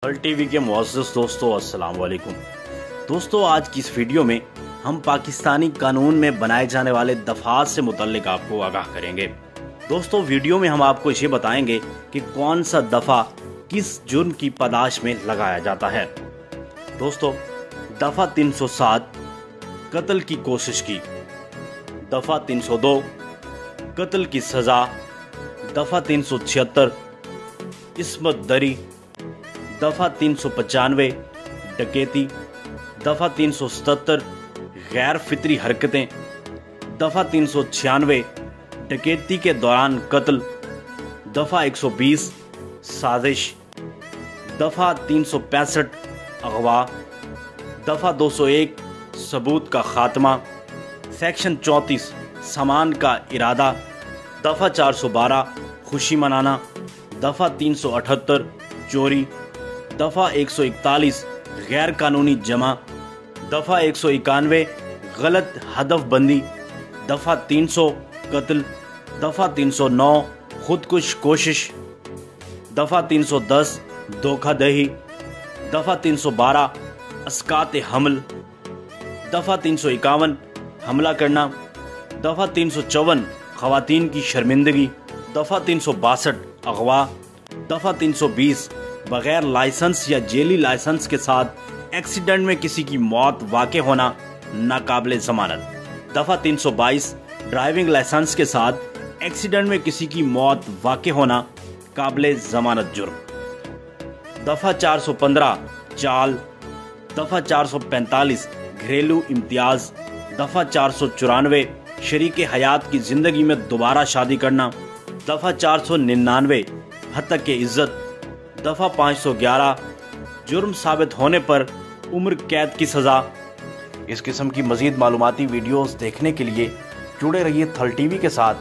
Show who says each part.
Speaker 1: थल टीवी के मुअज़्ज़ज़ दोस्तों, अस्सलाम वालेकुम। दोस्तों, आज की इस वीडियो में हम पाकिस्तानी कानून में बनाए जाने वाले दफ़ात से मुतल्लिक आपको आगाह करेंगे। दोस्तों, वीडियो में हम आपको ये बताएंगे कि कौन सा दफ़ा किस जुर्म की पादाश में लगाया जाता है। दोस्तों, दफ़ा 307 कत्ल की कोशिश की, दफ़ा 302 कत्ल की सज़ा, दफ़ा 376 इस्मत दरी, दफ़ा 395 डकैती, दफ़ा 377 गैर फितरी हरकतें, दफ़ा 396 डकैती के दौरान कत्ल, दफ़ा 120 साजिश, दफ़ा 365 अगवा, दफ़ा 201 सबूत का खात्मा, सेक्शन 34 सामान का इरादा, दफ़ा 412 खुशी मनाना, दफ़ा 378 चोरी, दफ़ा 141 गैर कानूनी जमा, दफ़ा 191 गलत हदफ बंदी, दफ़ा 300 कत्ल, दफ़ा 309 खुदकुश कोशिश, दफ़ा 310 धोखाधही, दफ़ा 312 अस्कात हमल, दफ़ा 351 हमला करना, दफ़ा 354 ख़वातीन की शर्मिंदगी, दफ़ा 362 अगवा, दफ़ा 320 बगैर लाइसेंस या जेली लाइसेंस के साथ एक्सीडेंट में किसी की मौत वाक़े होना नाकाबिले ज़मानत, दफ़ा 322 ड्राइविंग लाइसेंस के साथ एक्सीडेंट में किसी की मौत वाक़े होना काबिले ज़मानत जुर्म, दफ़ा 415 चाल, दफ़ा 445 घरेलू इम्तियाज़, दफ़ा 494 शरीके हयात की ज़िंदगी में दोबारा शादी करना, दफ़ा 499 हत्तक इज़्ज़त, दफ़ा 511 जुर्म साबित होने पर उम्र कैद की सज़ा। इस किस्म की मज़ीद मालूमाती वीडियोस देखने के लिए जुड़े रहिए थल टीवी के साथ।